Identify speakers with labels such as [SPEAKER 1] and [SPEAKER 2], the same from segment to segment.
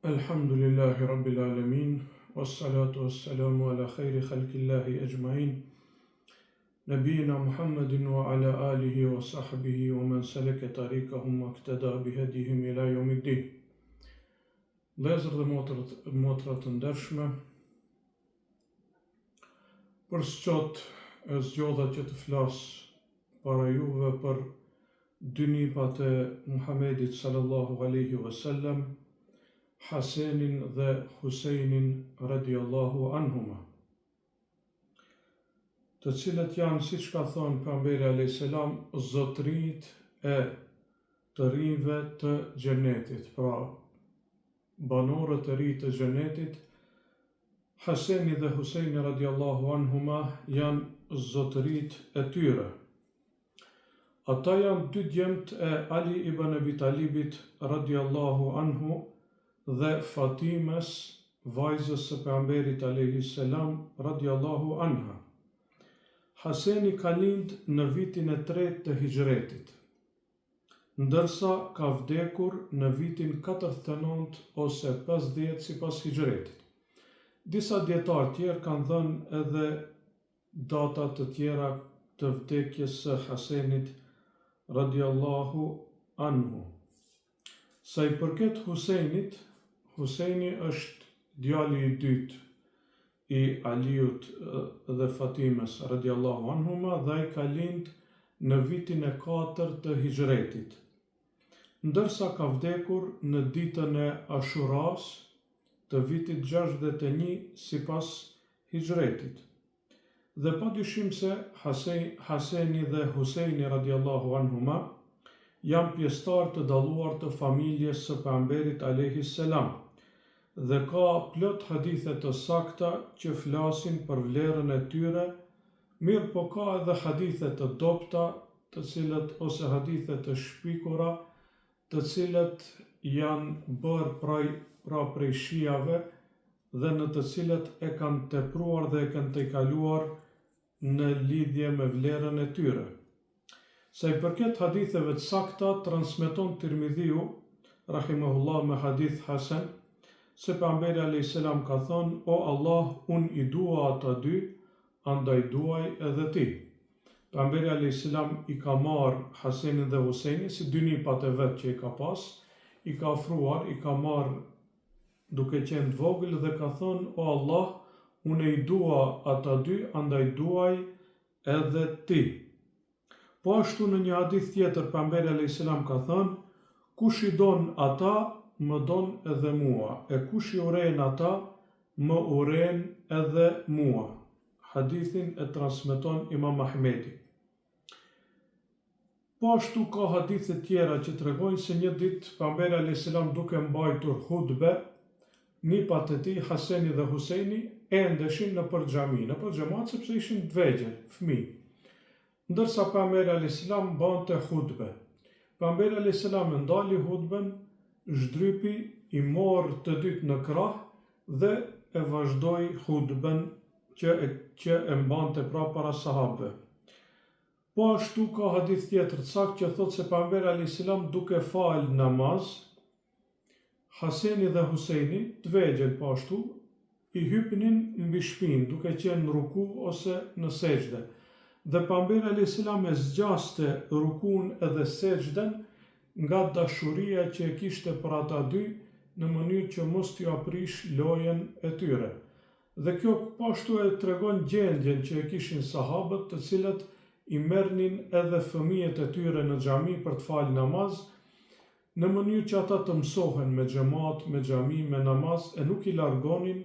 [SPEAKER 1] Alhamdulillahi Rabbil Alamin, wassalatu wassalamu ala khayri khalqillahi ajma'in, nabiyina Muhammadin wa ala alihi wa sahbihi wa man salaka tariqahum wa iqtada bihadihim ila yawmiddin. Vëllezër dhe motra të ndershme, për sot e zgjodha që të flas para juve për dy nipat e Muhamedit sallallahu alaihi wasallam, Hasenin dhe Husejnin radiallahu anhuma, të cilët janë, siç ka thonë pejgamberi alayhis salam, zotërit e të rinjve të xhenetit, pra banorët e ri të xhenetit. Haseni dhe Husejni radiallahu anhuma janë zotërit e tyre. Ata janë dy djemt e Ali ibn Abi Talibit radiallahu anhu dhe Fatimes, vajzës së pejgamberit alayhis salam radiallahu anha. Haseni ka lind në vitin e 3 të hijretit, ndërsa ka vdekur në vitin 49 ose 50 sipas hijretit. Disa dietarë tjerë kanë dhënë edhe data të tjera të vdekjes së Hasenit radiallahu anhu. Sa i përket Husejnit, Husejni është djali i dytë i Aliut dhe Fatimes radiallahu anhuma dhe ai ka lind në vitin e 4 të hijretit, ndërsa ka vdekur në ditën e Ashuras të vitit 61 sipas hijretit. Dhe padyshim se Haseni dhe Husejni radiallahu anhuma janë pjesëtar të dalluar të familjes së pejgamberit alayhis salam, dhe ka plot hadithe të sakta që flasin për vlerën e tyre, mirë po ka edhe hadithe të dobta, të cilët ose hadithe të shpikura, të cilët janë bërë prej shijave dhe në të cilët e kanë tepruar dhe e kanë tejkaluar në lidhje me vlerën e tyre. Sa i përket haditheve të sakta, transmeton Tirmidhiu rahimahullah me hadith hasan, se pejgamberi alayhis salam ka thënë: O Allah, unë i dua ata dy, andaj duaj edhe ti. Pejgamberi alayhis salam i ka marrë Hasenin dhe Husejnin si dy nipat e vet që i ka pas, i ka ofruar, i ka marrë duke qenë vogël dhe ka thënë: O Allah, unë i dua ata dy, andaj duaj edhe ti. Po ashtu në një hadith tjetër pejgamberi alayhis salam ka thënë: kush i don ata, më don edhe mua, e kush i uren ata, më uren edhe mua. Hadithin e transmeton Imam Ahmedi. Po ashtu ka hadithe tjera që tregojnë se një ditë pejgamberi alayhis salam duke mbajtur hutbe, nipat e tij Haseni dhe Husejni endeshin nëpër xhami, nëpër xhamat, sepse ishin të vegjël, fëmijë. Ndërsa pejgamberi alayhis salam bante hutbe. Pejgamberi alayhis salam e ndali hutben, zhdrypi, i morë të dytë në krah dhe e vazhdoi hutben që e mbante para sahabëve. Po ashtu ka hadith tjetër të saktë që thotë se pejgamberi alayhis salam duke fal namaz, Haseni dhe Husejni, të vegjël po ashtu, i hypnin mbi shpinë duke qenë në ruku ose në sejdë. Dhe pejgamberi alayhis salam e zgjaste rukun edhe sejdën nga dashuria që e kishte për ata dy, në mënyrë që mos t'ju aprish lojën e tyre. Dhe kjo po ashtu e tregon gjendjen që e kishin sahabët, të cilët i merrnin edhe fëmijët e tyre në xhami për të falë namaz, në mënyrë që ata të mësohen me xhamat, me xhami, me namaz, e nuk i largonin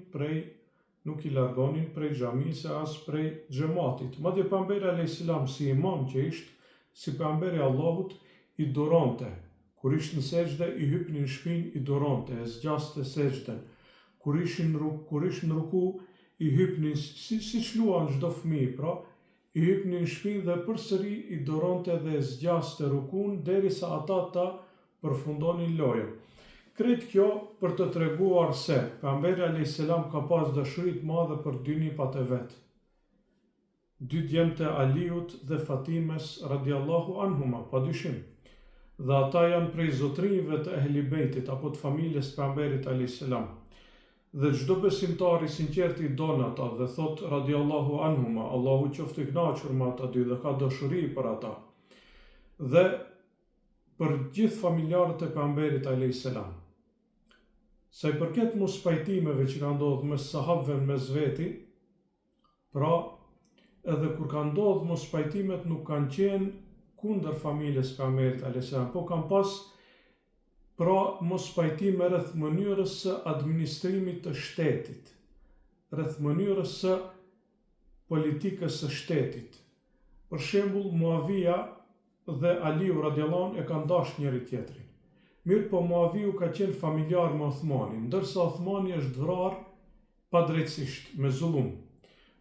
[SPEAKER 1] prej xhamisë as prej xhamatit. Madje pejgamberi alayhis salam si imam që ishte, si pejgamberi Allahut, i duronte. Kur ishte në sejdë, i hypnin në shpinë, i duronte, e zgjaste sejdën. Kur ishin në ruku, i hypnin, si luan çdo fëmijë, pra, i hypnin në shpinë dhe përsëri i duronte dhe e zgjaste rukun derisa ata ta përfundonin lojën. Krejt kjo për të treguar se pejgamberi alayhis salam ka pas dashuri të madhe për dy nipat e vet, dy djemtë e Aliut dhe Fatimes radiallahu anhuma, padyshim. dhe ata janë prej zotrive të Ehli Bejtit apo të familjes pejgamberit alayhis salam. Dhe çdo besimtar i sinqert i don ata dhe thot radiallahu anhuma, Allahu qoftë i kënaqur me ata dy dhe ka dashuri për ata. Dhe për gjithë familjarët e pejgamberit alayhis salam. Sa i përket mos pajtimeve që ka ndodhur mes sahabëve mes veti, pra edhe kur ka ndodhur mos pajtimet nuk kanë qenë kundër familjes pejgamberit alayhis salam, po kanë pas pra mos pajtime rreth mënyrës së administrimit të shtetit, rreth mënyrës së politikës së shtetit. Për shembull, Muavija dhe Aliu radiallahu anhu e kanë dashur njëri tjetrin. Mirë po Muaviu ka qenë familjar me Uthmanin, ndërsa Uthmani është vrarë padrejtësisht, me zullum.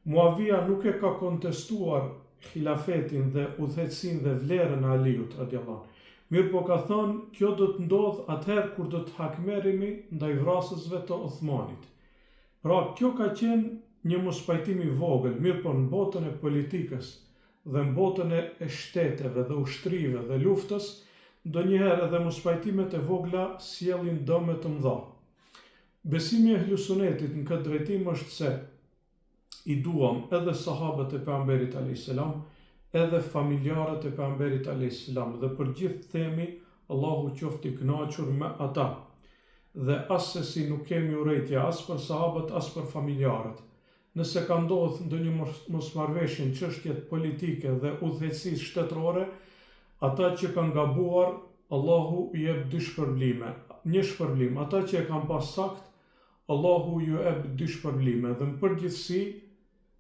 [SPEAKER 1] Muavija nuk e ka kontestuar khilafetin dhe udhëheqësinë dhe vlerën e Aliut radiallahu anhu. Mirë po ka thënë, kjo do të ndodh atëherë kur do të hakmerremi ndaj vrasësve të Uthmanit. Pra, kjo ka qenë një mospajtim i vogël, mirë po në botën e politikës dhe në botën e shteteve dhe ushtrive dhe luftës, ndonjëherë edhe mospajtimet e vogla sjellin dëme të mëdha. Besimi i Ehlusunetit në këtë drejtim është se i duam edhe sahabët e pejgamberit alayhis salam, edhe familjarët e pejgamberit alayhis salam dhe për gjithë themi Allahu qoftë i kënaqur me ata. Dhe asesi nuk kemi urrejtje as për sahabët as për familjarët. Nëse ka ndodhur ndonjë mosmarrveshje në çështjet politike dhe udhëheqësisë shtetërore, ata që kanë gabuar, Allahu i jep dy shpërblime. Një shpërblim, ata që e kanë pas sakt, Allahu ju jep dy shpërblime dhe në përgjithësi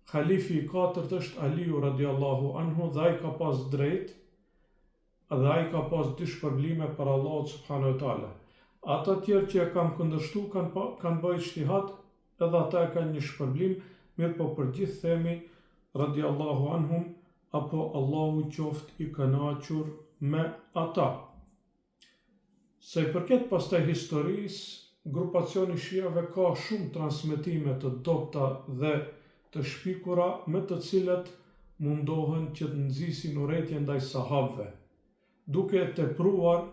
[SPEAKER 1] Khalifi i katërt është Aliu radiallahu anhu dhe ai ka pas drejt dhe ai ka pas dy shpërblime për Allahut subhanahu wa taala. Ata tjerë që e kanë kundërshtu kanë bërë ijtihad, edhe ata e kanë një shpërblim, mirë po për gjithë themi radiallahu anhum apo Allahu qoftë i kënaqur me ata. Se i përket pastaj historisë, grupacioni shiave ka shumë transmetime të dobta dhe të shpikura me të cilat mundohen që të nxisin urrejtje ndaj sahabëve, duke tepruar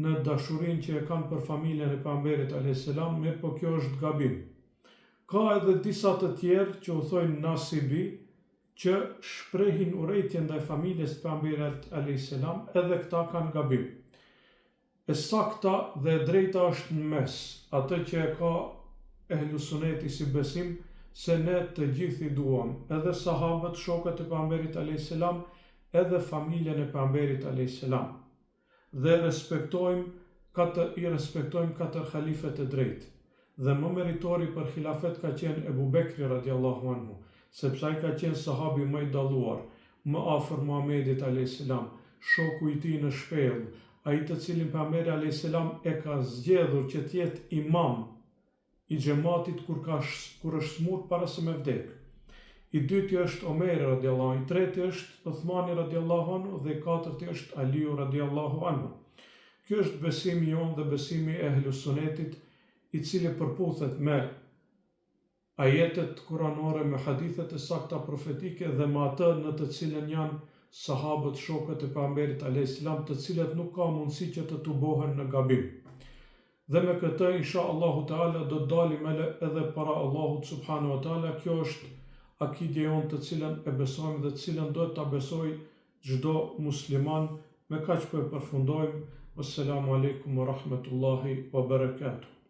[SPEAKER 1] në dashurinë që e kanë për familjen e pejgamberit alayhis salam, mirë po kjo është gabim. Ka edhe disa të tjerë që u thojnë nasibi, që shprehin urrejtje ndaj familjes së pejgamberit alayhis salam, edhe këta kanë gabim. E sakta dhe e drejta është në mes, atë që e ka Ehlusuneti si besim, se ne të gjithë i duam, edhe sahabët, shokët e pejgamberit alayhis salam, edhe familjen e pejgamberit alayhis salam. Dhe i respektojmë katër halifet e drejtë. Dhe më meritori për khilafet ka qenë Ebu Bekri radiallahu anhu, sepse ai ka qenë sahabi më i dalluar, më afër Muhamedit alayhis salam, shoku i tij në shpellë, ai të cilin pejgamberi alayhis salam e ka zgjedhur që të jetë imam i xhamatit kur është smur para se me vdek. I dyti është Omeri radiallahu anhu, i treti është Uthmani radiallahu anhu dhe i katërti është Aliu radiallahu anhu. Ky është besimi jon dhe besimi e Ehlusunetit, i cili përputhet me ajetet kuranore, me hadithet e sakta profetike dhe me atë në të cilën janë sahabët, shokët e pejgamberit alayhis salam, të cilët nuk ka mundësi që të tubohen në gabim. Dhe me këtë, insha Allahu Teala, do të dalim edhe para Allahut subhanahu wa taala. Kjo është akidja jonë të cilën e besojmë dhe të cilën do ta besojë çdo musliman. Me kaq po e përfundojmë. Wassalamu alaikum wa rahmatullahi wa barakatuh.